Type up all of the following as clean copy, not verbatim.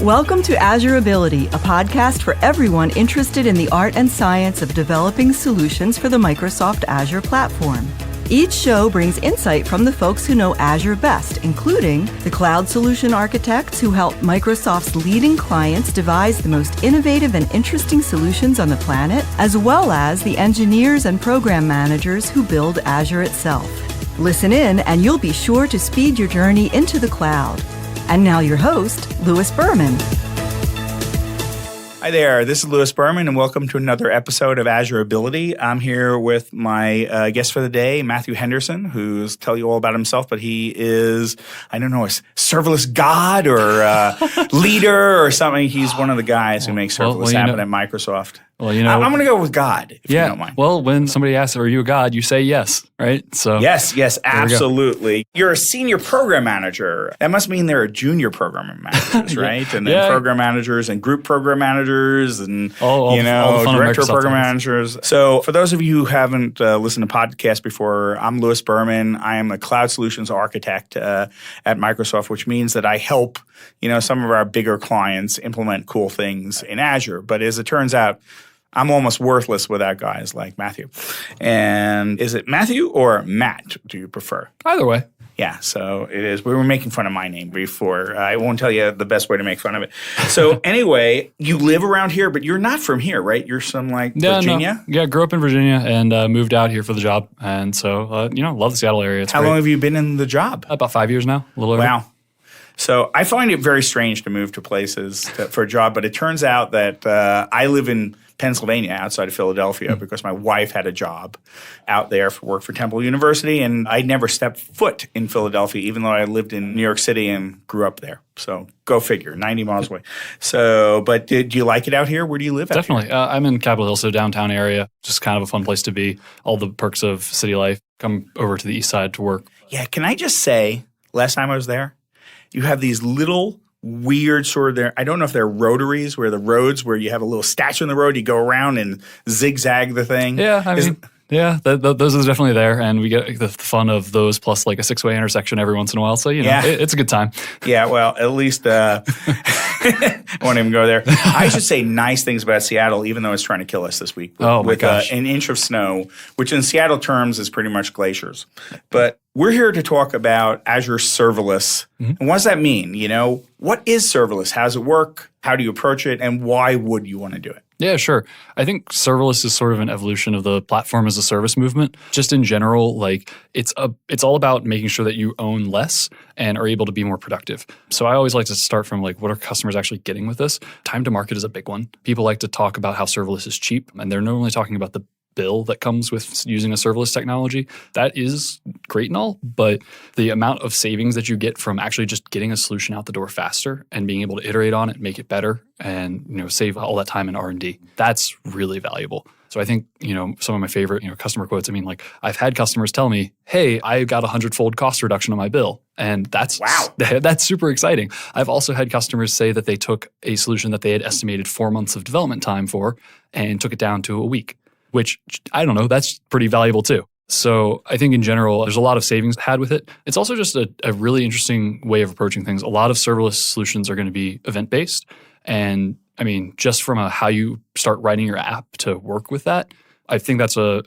Welcome to AzureABILITY, a podcast for everyone interested in the art and science of developing solutions for the Microsoft Azure platform. Each show brings insight from the folks who know Azure best, including the cloud solution architects who help Microsoft's leading clients devise the most innovative and interesting solutions on the planet, as well as the engineers and program managers who build Azure itself. Listen in and you'll be sure to speed your journey into the cloud. And now your host, Louis Berman. Hi there, this is Louis Berman, and welcome to another episode of AzureABILITY. I'm here with my guest for the day, Matthew Henderson, who's tell you all about himself, but he is, I don't know, a serverless god or leader or something. He's one of the guys who makes serverless happen at Microsoft. Well, you know, I'm going to go with God, if you don't mind. Well, when somebody asks, are you a god, you say yes, right? So Yes, absolutely. You're a senior program manager. That must mean there are junior program managers, right? And then program managers and group program managers and, director program managers. So for those of you who haven't listened to podcasts before, I'm Louis Berman. I am a cloud solutions architect at Microsoft, which means that I help, some of our bigger clients implement cool things in Azure. But as it turns out, I'm almost worthless without guys like Matthew. And is it Matthew or Matt, do you prefer? Either way. Yeah, so it is. We were making fun of my name before. I won't tell you the best way to make fun of it. So anyway, you live around here, but you're not from here, right? You're from Virginia? No. Yeah, grew up in Virginia and moved out here for the job. And so, love the Seattle area. It's How long have you been in the job? About 5 years now, a little over. Wow. So I find it very strange to move to places for a job, but it turns out that I live in Pennsylvania outside of Philadelphia because my wife had a job out there for work for Temple University, and I never stepped foot in Philadelphia, even though I lived in New York City and grew up there. So go figure, 90 miles away. So, but do you like it out here? Where do you live out Definitely. I'm in Capitol Hill, so downtown area. Just kind of a fun place to be. All the perks of city life. Come over to the east side to work. Yeah, can I just say, last time I was there, you have these little weird sort of I don't know if they're rotaries, where the roads where you have a little statue in the road, you go around and zigzag the thing. Yeah, those are definitely there, and we get the fun of those plus like a six-way intersection every once in a while. So, it's a good time. Yeah, well, at least I won't even go there. I should say nice things about Seattle, even though it's trying to kill us this week with an inch of snow, which in Seattle terms is pretty much glaciers. But we're here to talk about Azure Serverless. Mm-hmm. And what does that mean? What is serverless? How does it work? How do you approach it? And why would you want to do it? Yeah, sure. I think serverless is sort of an evolution of the platform as a service movement. Just in general, it's all about making sure that you own less and are able to be more productive. So I always like to start from what are customers actually getting with this? Time to market is a big one. People like to talk about how serverless is cheap, and they're normally talking about the bill that comes with using a serverless technology. That is great and all, but the amount of savings that you get from actually just getting a solution out the door faster and being able to iterate on it, make it better, and save all that time in R&D, that's really valuable. So I think, some of my favorite, customer quotes, I've had customers tell me, hey, I got 100-fold cost reduction on my bill. And that's super exciting. I've also had customers say that they took a solution that they had estimated 4 months of development time for and took it down to a week, which, I don't know, that's pretty valuable too. So I think in general, there's a lot of savings had with it. It's also just a really interesting way of approaching things. A lot of serverless solutions are going to be event-based. And just from how you start writing your app to work with that, I think that's an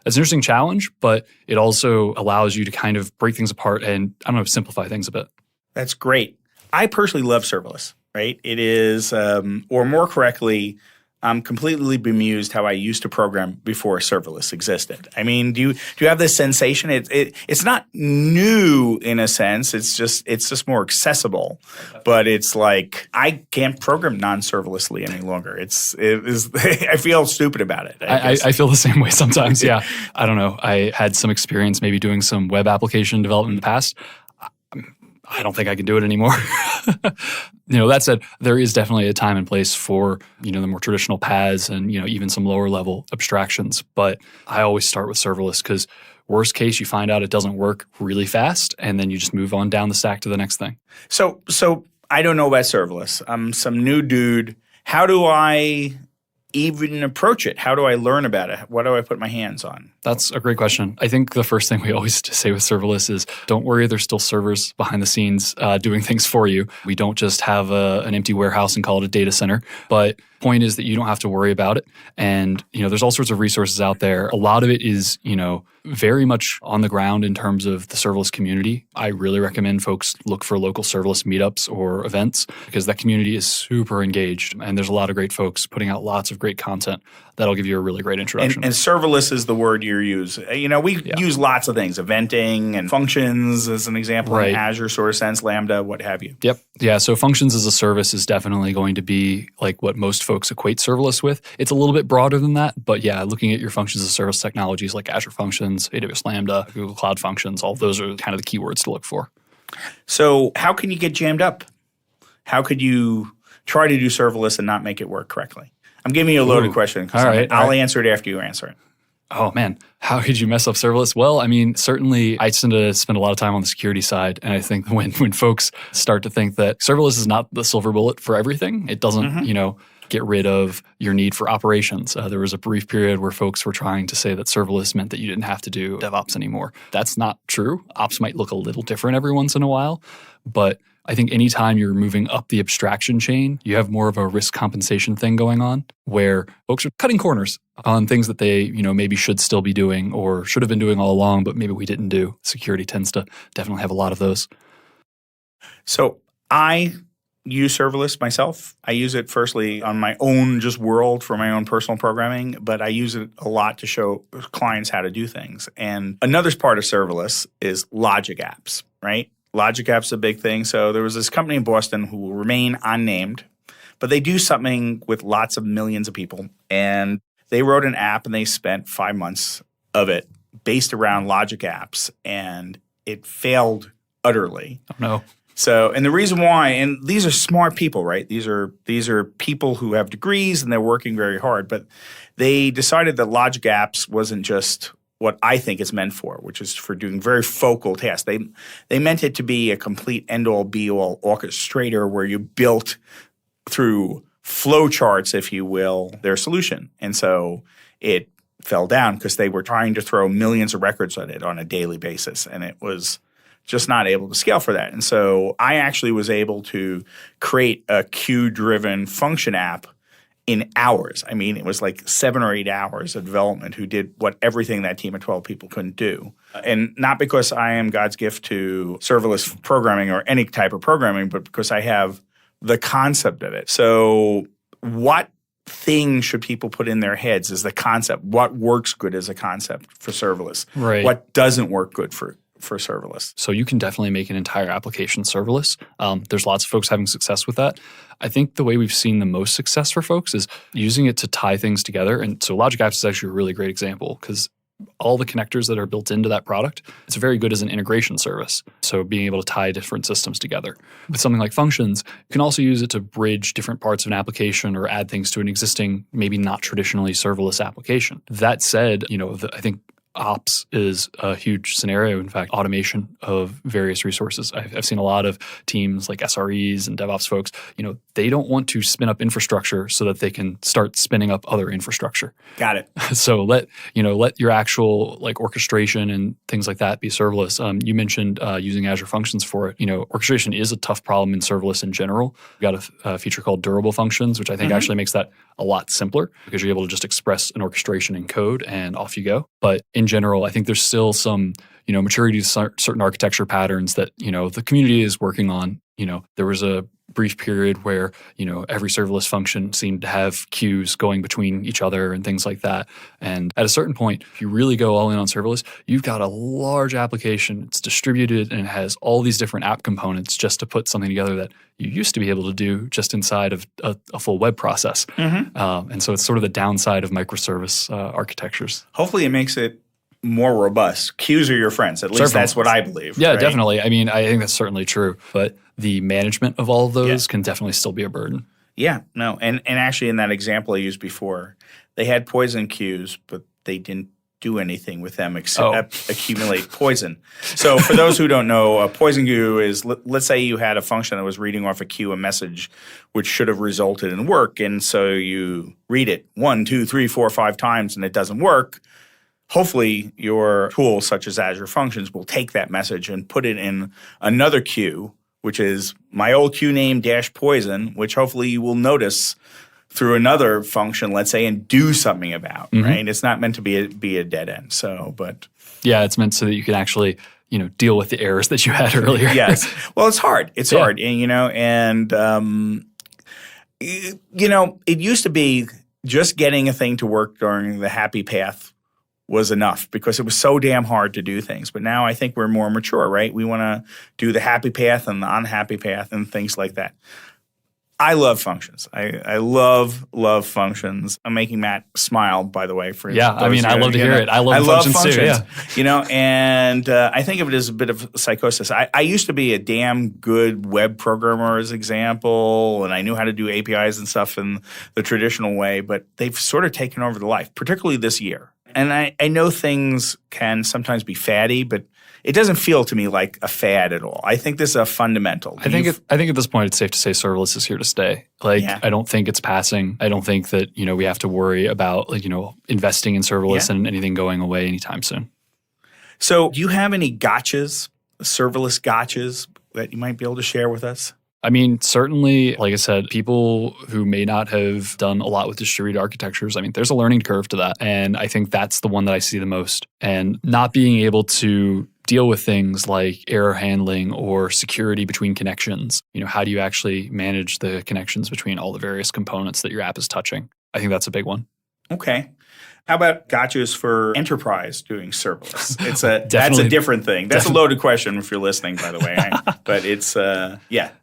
interesting challenge, but it also allows you to kind of break things apart and, simplify things a bit. That's great. I personally love serverless, right? It is, or more correctly, I'm completely bemused how I used to program before serverless existed. Do you have this sensation? It's not new in a sense. It's just more accessible. But it's like I can't program non-serverlessly any longer. I feel stupid about it. I feel the same way sometimes. Yeah, I don't know. I had some experience maybe doing some web application development in the past. I don't think I can do it anymore. That said, there is definitely a time and place for, the more traditional paths and, even some lower level abstractions. But I always start with serverless because worst case, you find out it doesn't work really fast and then you just move on down the stack to the next thing. So I don't know about serverless. I'm some new dude. How do I even approach it? How do I learn about it? What do I put my hands on? That's a great question. I think the first thing we always say with serverless is don't worry, there's still servers behind the scenes doing things for you. We don't just have an empty warehouse and call it a data center. But point is that you don't have to worry about it. And, there's all sorts of resources out there. A lot of it is, very much on the ground in terms of the serverless community. I really recommend folks look for local serverless meetups or events because that community is super engaged. And there's a lot of great folks putting out lots of great content that'll give you a really great introduction. And serverless is the word you use. We use lots of things, eventing and functions as an example in Azure, sort of sense, Lambda, what have you. Yep. Yeah. So functions as a service is definitely going to be like what most folks equate serverless with. It's a little bit broader than that, but yeah, looking at your functions as a service technologies like Azure Functions, AWS Lambda, Google Cloud Functions, all those are kind of the keywords to look for. So how can you get jammed up? How could you try to do serverless and not make it work correctly? I'm giving you a loaded question because I'll answer it after you answer it. Oh, man. How could you mess up serverless? Well, I mean, certainly I tend to spend a lot of time on the security side. And I think when folks start to think that serverless is not the silver bullet for everything, it doesn't, get rid of your need for operations. There was a brief period where folks were trying to say that serverless meant that you didn't have to do DevOps anymore. That's not true. Ops might look a little different every once in a while, but I think anytime you're moving up the abstraction chain, you have more of a risk compensation thing going on where folks are cutting corners on things that they, maybe should still be doing or should have been doing all along, but maybe we didn't do. Security tends to definitely have a lot of those. So I use serverless myself. I use it firstly on my own just world for my own personal programming, but I use it a lot to show clients how to do things. And another part of serverless is logic apps, right? Logic apps is a big thing. So there was this company in Boston who will remain unnamed, but they do something with lots of millions of people. And they wrote an app and they spent 5 months of it based around logic apps, and it failed utterly. Oh, no. So, and the reason why, and these are smart people, right? These are people who have degrees and they're working very hard, but they decided that logic apps wasn't just what I think it's meant for, which is for doing very focal tasks. They meant it to be a complete end-all, be-all orchestrator where you built through flow charts, if you will, their solution. And so it fell down because they were trying to throw millions of records at it on a daily basis, and it was just not able to scale for that. And so I actually was able to create a queue-driven function app in hours. I mean, it was like 7 or 8 hours of development who did what everything that team of 12 people couldn't do. And not because I am God's gift to serverless programming or any type of programming, but because I have the concept of it. So what thing should people put in their heads as the concept? What works good as a concept for serverless? Right. What doesn't work good for serverless? So you can definitely make an entire application serverless. There's lots of folks having success with that. I think the way we've seen the most success for folks is using it to tie things together. And so Logic Apps is actually a really great example because all the connectors that are built into that product, it's very good as an integration service. So being able to tie different systems together. With something like functions, you can also use it to bridge different parts of an application or add things to an existing, maybe not traditionally serverless application. That said, I think ops is a huge scenario. In fact, automation of various resources. I've seen a lot of teams like SREs and DevOps folks, they don't want to spin up infrastructure so that they can start spinning up other infrastructure. Got it. So let your actual like orchestration and things like that be serverless. You mentioned using Azure Functions for it. Orchestration is a tough problem in serverless in general. We've got a feature called durable functions, which I think actually makes that a lot simpler because you're able to just express an orchestration in code and off you go. But in general, I think there's still some, maturity to certain architecture patterns that, the community is working on. There was a brief period where, every serverless function seemed to have queues going between each other and things like that. And at a certain point, if you really go all in on serverless, you've got a large application. It's distributed and it has all these different app components just to put something together that you used to be able to do just inside of a full web process. And so it's sort of the downside of microservice architectures. Hopefully it makes it more robust. Queues are your friends. At least that's what I believe. Yeah, right? Definitely. I mean, I think that's certainly true. But the management of all of those can definitely still be a burden. Yeah, no. And actually in that example I used before, they had poison queues, but they didn't do anything with them except accumulate poison. So for those who don't know, a poison queue is, let's say you had a function that was reading off a queue a message which should have resulted in work. And so you read it 1, 2, 3, 4, 5 times and it doesn't work. hopefully your tools such as Azure Functions will take that message and put it in another queue, which is my old queue name -poison, which hopefully you will notice through another function, let's say, and do something about, right? It's not meant to be a dead end. Yeah, it's meant so that you can actually, deal with the errors that you had earlier. Yes. Well, it's hard. It's hard. And, it used to be just getting a thing to work during the happy path was enough because it was so damn hard to do things. But now I think we're more mature, right? We want to do the happy path and the unhappy path and things like that. I love functions. I love functions. I'm making Matt smile, by the way. I love to hear it. I love functions too. Yeah. And I think of it as a bit of psychosis. I used to be a damn good web programmer, as example, and I knew how to do APIs and stuff in the traditional way, but they've sort of taken over the life, particularly this year. And I know things can sometimes be faddy, but it doesn't feel to me like a fad at all. I think this is a fundamental. I think at this point it's safe to say serverless is here to stay. I don't think it's passing. I don't think that we have to worry about investing in serverless and anything going away anytime soon. So, do you have any gotchas, serverless gotchas that you might be able to share with us? I mean, certainly, like I said, people who may not have done a lot with distributed architectures, there's a learning curve to that. And I think that's the one that I see the most. And not being able to deal with things like error handling or security between connections. How do you actually manage the connections between all the various components that your app is touching? I think that's a big one. Okay. How about gotchas for enterprise doing serverless? That's a different thing. That's a loaded question if you're listening, by the way. But it's,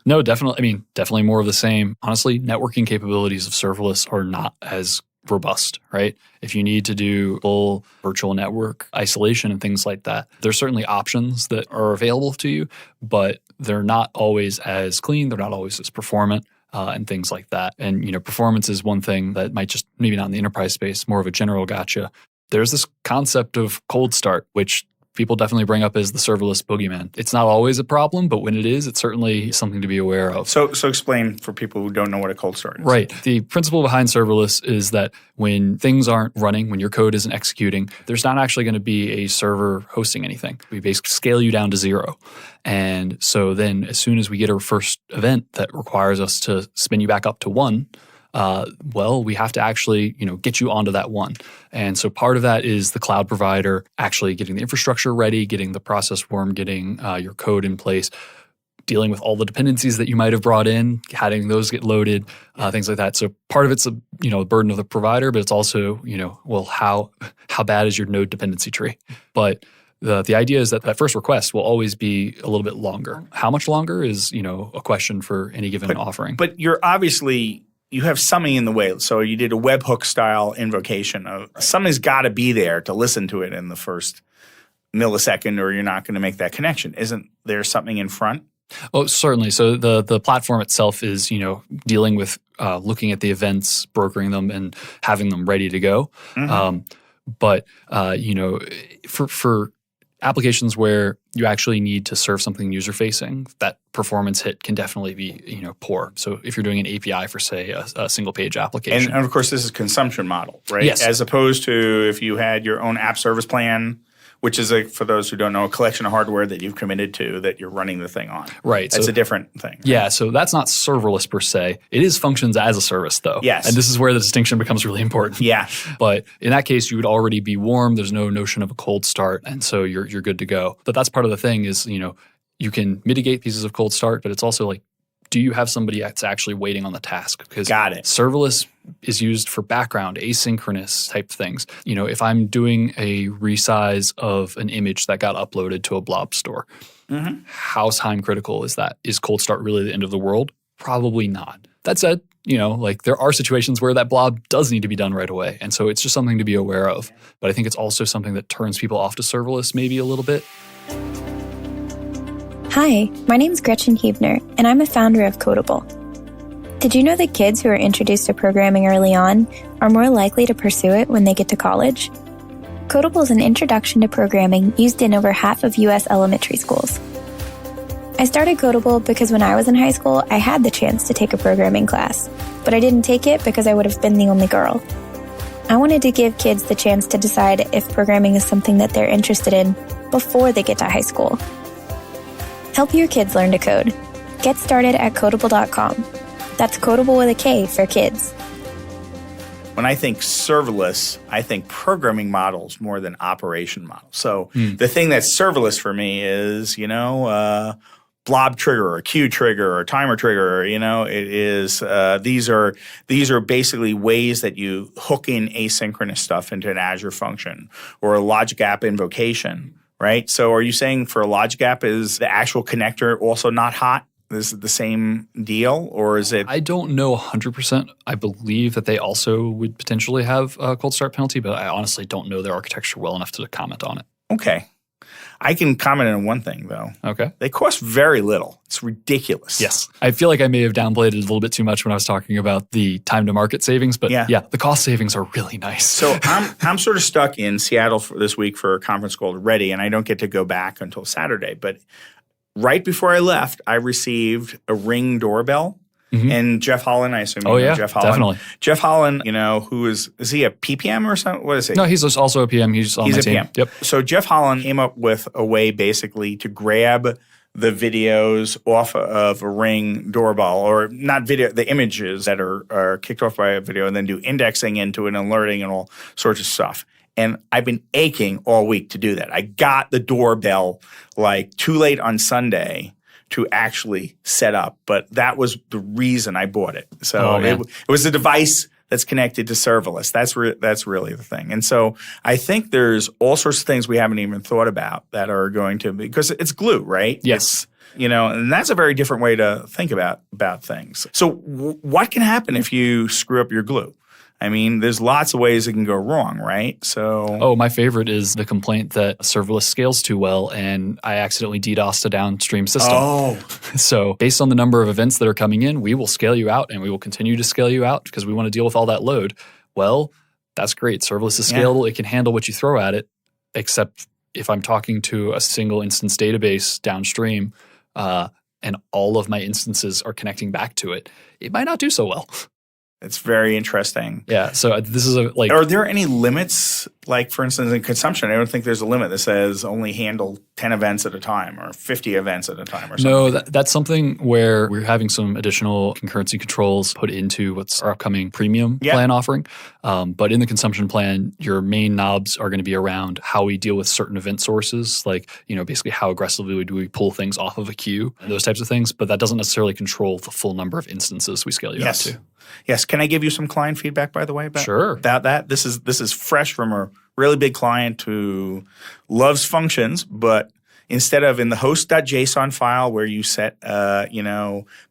No, definitely. Definitely more of the same. Honestly, networking capabilities of serverless are not as robust, right? If you need to do full virtual network isolation and things like that, there's certainly options that are available to you, but they're not always as clean. They're not always as performant. And things like that. And, performance is one thing that might just, maybe not in the enterprise space, more of a general gotcha. There's this concept of cold start, which people definitely bring up as the serverless boogeyman. It's not always a problem, but when it is, it's certainly something to be aware of. So explain for people who don't know what a cold start is. Right. The principle behind serverless is that when things aren't running, when your code isn't executing, there's not actually going to be a server hosting anything. We basically scale you down to 0. And so then as soon as we get our first event that requires us to spin you back up to 1, we have to actually, get you onto that 1. And so part of that is the cloud provider actually getting the infrastructure ready, getting the process form, getting your code in place, dealing with all the dependencies that you might have brought in, having those get loaded, things like that. So part of it's a burden of the provider, but it's also, how bad is your node dependency tree? But the idea is that first request will always be a little bit longer. How much longer is, a question for any given offering. But you're obviously, you have something in the way. So you did a webhook style invocation. Something's got to be there to listen to it in the first millisecond or you're not going to make that connection. Isn't there something in front? Oh, certainly. So the platform itself is, dealing with looking at the events, brokering them, and having them ready to go. But for applications where you actually need to serve something user-facing, that performance hit can definitely be, poor. So if you're doing an API for, say, a single-page application. And of course, this is a consumption model, right? Yes. As opposed to if you had your own app service plan, which is, for those who don't know, a collection of hardware that you've committed to that you're running the thing on. Right. That's a different thing. Right? Yeah, so that's not serverless per se. It is functions as a service, though. Yes. And this is where the distinction becomes really important. Yeah. But in that case, you would already be warm. There's no notion of a cold start, and so you're good to go. But that's part of the thing is, you can mitigate pieces of cold start, but it's also like, do you have somebody that's actually waiting on the task? Because Got it. Serverless is used for background, asynchronous type things. If I'm doing a resize of an image that got uploaded to a blob store, how time critical is that? Is cold start really the end of the world? Probably not. That said, there are situations where that blob does need to be done right away. And so it's just something to be aware of. But I think it's also something that turns people off to serverless maybe a little bit. Hi, my name's Gretchen Huebner, and I'm a founder of Codable. Did you know that kids who are introduced to programming early on are more likely to pursue it when they get to college? Codable is an introduction to programming used in over half of U.S. elementary schools. I started Codable because when I was in high school, I had the chance to take a programming class, but I didn't take it because I would have been the only girl. I wanted to give kids the chance to decide if programming is something that they're interested in before they get to high school. Help your kids learn to code. Get started at Kodable.com. That's Kodable with a K for kids. When I think serverless, I think programming models more than operation models. So the thing that's serverless for me is, blob trigger or queue trigger or timer trigger. It is these are basically ways that you hook in asynchronous stuff into an Azure function or a logic app invocation, right? So are you saying for a logic app is the actual connector also not hot? Is it the same deal, or is it? I don't know 100%. I believe that they also would potentially have a cold start penalty, but I honestly don't know their architecture well enough to comment on it. Okay. I can comment on one thing, though. Okay. They cost very little. It's ridiculous. Yes. I feel like I may have downplayed it a little bit too much when I was talking about the time to market savings, but yeah, the cost savings are really nice. So I'm sort of stuck in Seattle for this week for a conference called Ready, and I don't get to go back until Saturday, but right before I left, I received a Ring doorbell. And Jeff Holland, I assume you know Jeff Holland. Definitely. Jeff Holland, who is he a PPM or something? What is he? No, he's also a PM. He's on my team. PM. Yep. So Jeff Holland came up with a way basically to grab the videos off of a Ring doorbell, or not video, the images that are kicked off by a video, and then do indexing into it and alerting and all sorts of stuff. And I've been aching all week to do that. I got the doorbell like too late on Sunday to actually set up, but that was the reason I bought it. So it was a device that's connected to serverless. That's really the thing. And so I think there's all sorts of things we haven't even thought about that are going to be, because it's glue, right? Yes. And that's a very different way to think about things. So what can happen if you screw up your glue? I mean, there's lots of ways it can go wrong, right? So, my favorite is the complaint that serverless scales too well, and I accidentally DDoSed a downstream system. Oh. So based on the number of events that are coming in, we will scale you out, and we will continue to scale you out because we want to deal with all that load. Well, that's great. Serverless is scalable. It can handle what you throw at it, except if I'm talking to a single instance database downstream, and all of my instances are connecting back to it, it might not do so well. It's very interesting. Yeah. So this is Are there any limits? Like, for instance, in consumption, I don't think there's a limit that says only handle 10 events at a time or 50 events at a time or something. No, that's something where we're having some additional concurrency controls put into what's our upcoming premium plan offering. But in the consumption plan, your main knobs are going to be around how we deal with certain event sources, like, basically how aggressively do we pull things off of a queue and those types of things. But that doesn't necessarily control the full number of instances we scale you out to. Yes. Can I give you some client feedback, by the way, about that? This is fresh from a really big client who loves functions, but instead of in the host.json file where you set,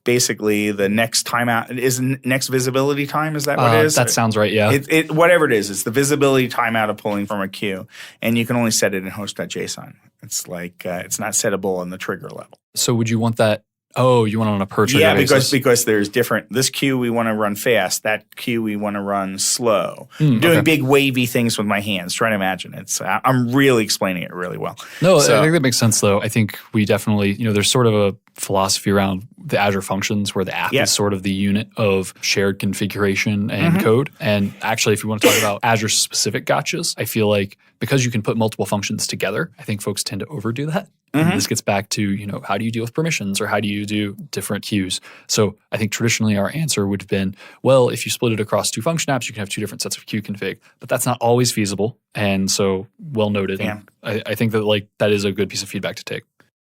basically the next timeout is next visibility time. Is that what it is? That sounds right. Yeah. Whatever it is, it's the visibility timeout of pulling from a queue, and you can only set it in host.json. It's like it's not settable on the trigger level. So would you want that? Oh, you want it on a per trigger basis? because there's different. This queue we want to run fast. That queue we want to run slow. Doing big wavy things with my hands. Try to imagine it. I'm really explaining it really well. No, I think that makes sense though. I think we definitely, there's sort of a philosophy around the Azure functions where the app is sort of the unit of shared configuration and code. And actually, if you want to talk about Azure specific gotchas, I feel like because you can put multiple functions together, I think folks tend to overdo that. And this gets back to, how do you deal with permissions or how do you do different queues? So I think traditionally our answer would have been, well, if you split it across two function apps, you can have two different sets of queue config. But that's not always feasible. And so well noted. Yeah. I think that that is a good piece of feedback to take.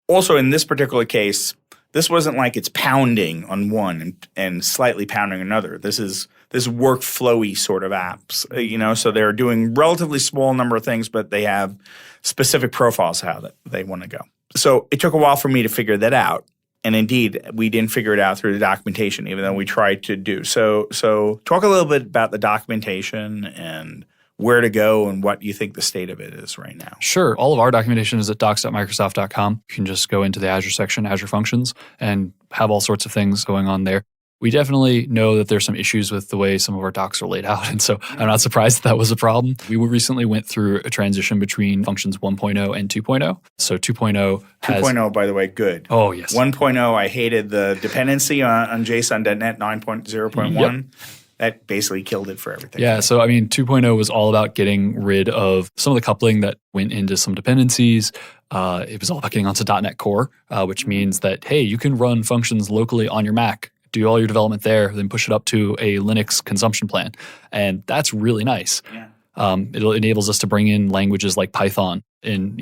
Also, in this particular case, this wasn't like it's pounding on one and slightly pounding another. This is workflowy sort of apps, so they're doing relatively small number of things, but they have specific profiles how they want to go. So it took a while for me to figure that out. And indeed, we didn't figure it out through the documentation, even though we tried to do. So talk a little bit about the documentation and where to go and what you think the state of it is right now. Sure. All of our documentation is at docs.microsoft.com. You can just go into the Azure section, Azure Functions, and have all sorts of things going on there. We definitely know that there's some issues with the way some of our docs are laid out. And so I'm not surprised that was a problem. We recently went through a transition between functions 1.0 and 2.0. So 2.0 has... 2.0, by the way, good. Oh, yes. 1.0, I hated the dependency on JSON.NET 9.0.1. that basically killed it for everything. Yeah, so I mean, 2.0 was all about getting rid of some of the coupling that went into some dependencies. It was all about getting onto .NET Core, which means that, hey, you can run functions locally on your Mac, do all your development there, then push it up to a Linux consumption plan. And that's really nice. Yeah. It enables us to bring in languages like Python in,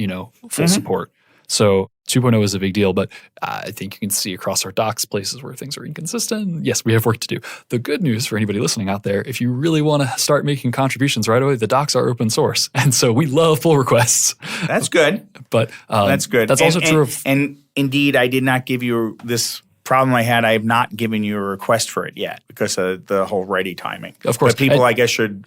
full support. So 2.0 is a big deal, but I think you can see across our docs places where things are inconsistent. Yes, we have work to do. The good news for anybody listening out there, if you really want to start making contributions right away, the docs are open source. And so we love pull requests. That's good. But that's good. That's also true of... And indeed, I did not give you this problem I had. I have not given you a request for it yet because of the whole ready timing. Of course. But people, I guess, should...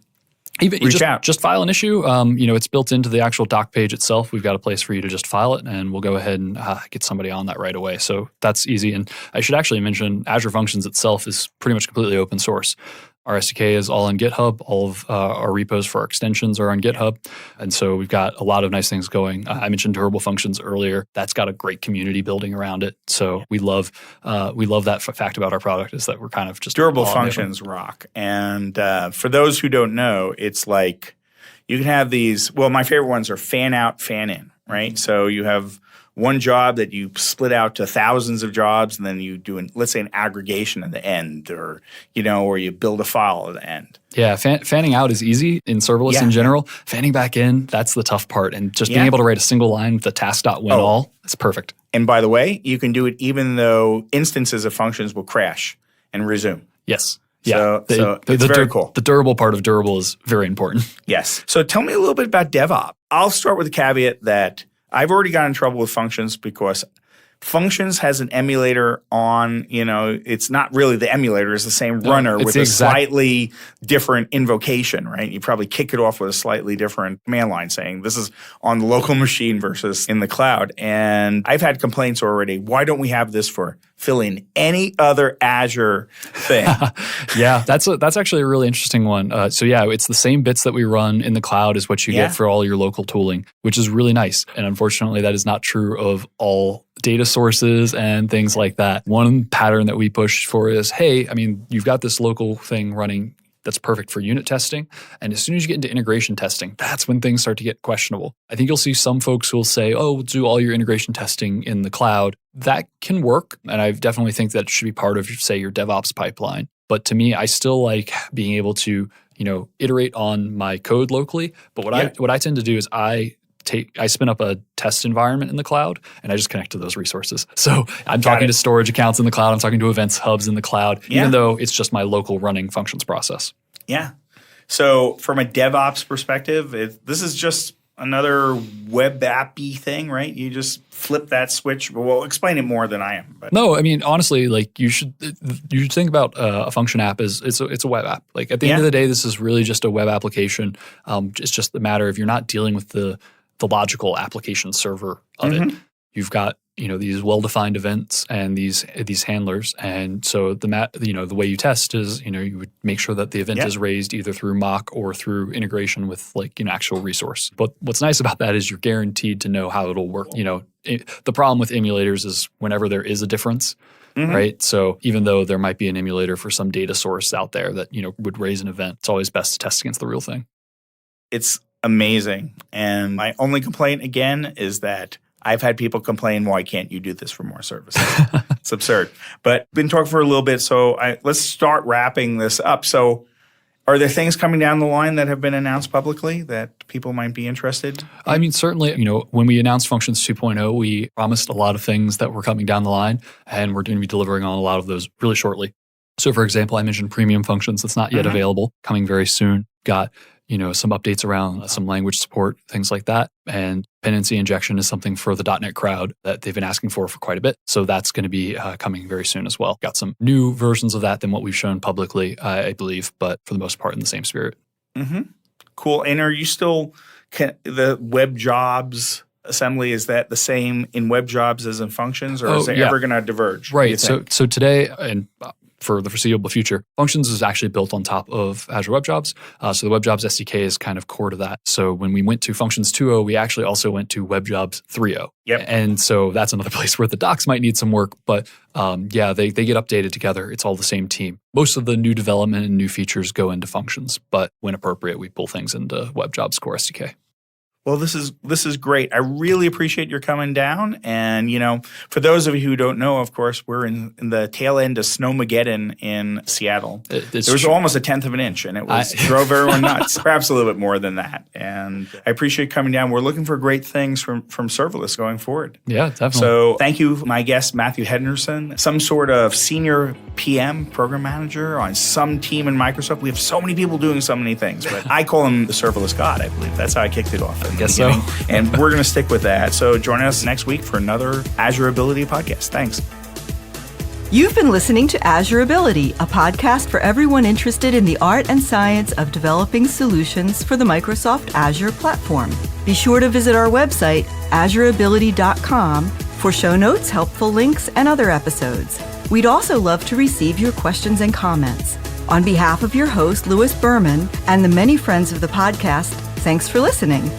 Even just file an issue. It's built into the actual doc page itself. We've got a place for you to just file it, and we'll go ahead and get somebody on that right away. So that's easy. And I should actually mention Azure Functions itself is pretty much completely open source. Our SDK is all on GitHub. All of our repos for our extensions are on GitHub. And so we've got a lot of nice things going. I mentioned Durable Functions earlier. That's got a great community building around it. So we love that fact about our product is that we're kind of just Durable Functions rock. And for those who don't know, it's like you can have these. Well, my favorite ones are fan out, fan in, right? So you have one job that you split out to thousands of jobs, and then you do let's say an aggregation at the end, or you build a file at the end. Yeah, fanning out is easy in serverless in general. Fanning back in, that's the tough part, and just being able to write a single line with the task.winAll, it's perfect. And by the way, you can do it even though instances of functions will crash and resume. Yes. So it's very cool. The durable part of durable is very important. Yes. So tell me a little bit about DevOps. I'll start with the caveat that I've already gotten in trouble with Functions because Functions has an emulator on, it's not really the emulator, it's the same runner with a slightly different invocation, right? You probably kick it off with a slightly different command line saying this is on the local machine versus in the cloud. And I've had complaints already. Why don't we have this for fill in any other Azure thing? Yeah, that's actually a really interesting one. So it's the same bits that we run in the cloud is what you get for all your local tooling, which is really nice. And unfortunately, that is not true of all data sources and things like that. One pattern that we push for is, hey, you've got this local thing running that's perfect for unit testing. And as soon as you get into integration testing, that's when things start to get questionable. I think you'll see some folks who will say, oh, we'll do all your integration testing in the cloud. That can work. And I definitely think that should be part of, say, your DevOps pipeline. But to me, I still like being able to, iterate on my code locally. But what I tend to do is I spin up a test environment in the cloud and I just connect to those resources. So I'm talking to storage accounts in the cloud. I'm talking to events hubs in the cloud, even though it's just my local running functions process. Yeah. So from a DevOps perspective, this is just another web app-y thing, right? You just flip that switch. Well, explain it more than I am. But. No, honestly, you should think about a function app as it's a web app. Like at the end of the day, this is really just a web application. It's just a matter of you're not dealing with the logical application server of it. You've got these well-defined events and these handlers, and so the way you test is you would make sure that the event is raised either through mock or through integration with actual resource. But what's nice about that is you're guaranteed to know how it'll work. The problem with emulators is whenever there is a difference. Right. So even though there might be an emulator for some data source out there that would raise an event, it's always best to test against the real thing. It's amazing. And my only complaint again is that I've had people complain, why can't you do this for more services? It's absurd. But been talking for a little bit, so let's start wrapping this up. So are there things coming down the line that have been announced publicly that people might be interested in? Certainly, when we announced Functions 2.0, we promised a lot of things that were coming down the line, and we're going to be delivering on a lot of those really shortly. So for example, I mentioned premium functions that's not yet available, coming very soon. Got some updates around some language support, things like that. And dependency injection is something for the .NET crowd that they've been asking for quite a bit. So that's going to be coming very soon as well. Got some new versions of that than what we've shown publicly, I believe, but for the most part in the same spirit. Cool. And are you still, the web jobs assembly, is that the same in web jobs as in functions, or is it ever going to diverge? Right. So today, and for the foreseeable future. Functions is actually built on top of Azure Web Jobs. So the Web Jobs SDK is kind of core to that. So when we went to Functions 2.0, we actually also went to Web Jobs 3.0. Yep. And so that's another place where the docs might need some work, but they get updated together. It's all the same team. Most of the new development and new features go into Functions, but when appropriate, we pull things into Web Jobs core SDK. Well, this is great. I really appreciate your coming down. And, for those of you who don't know, of course, we're in the tail end of Snowmageddon in Seattle. There was almost 1/10 of an inch, and it drove everyone nuts. Perhaps a little bit more than that. And I appreciate coming down. We're looking for great things from serverless going forward. Yeah, definitely. So thank you, my guest, Matthew Henderson, some sort of senior PM, program manager on some team in Microsoft. We have so many people doing so many things, but I call him the serverless God, I believe. That's how I kicked it off. I guess so. And we're going to stick with that. So join us next week for another AzureABILITY podcast. Thanks. You've been listening to AzureABILITY, a podcast for everyone interested in the art and science of developing solutions for the Microsoft Azure platform. Be sure to visit our website, AzureABILITY.com, for show notes, helpful links, and other episodes. We'd also love to receive your questions and comments. On behalf of your host, Louis Berman, and the many friends of the podcast, thanks for listening.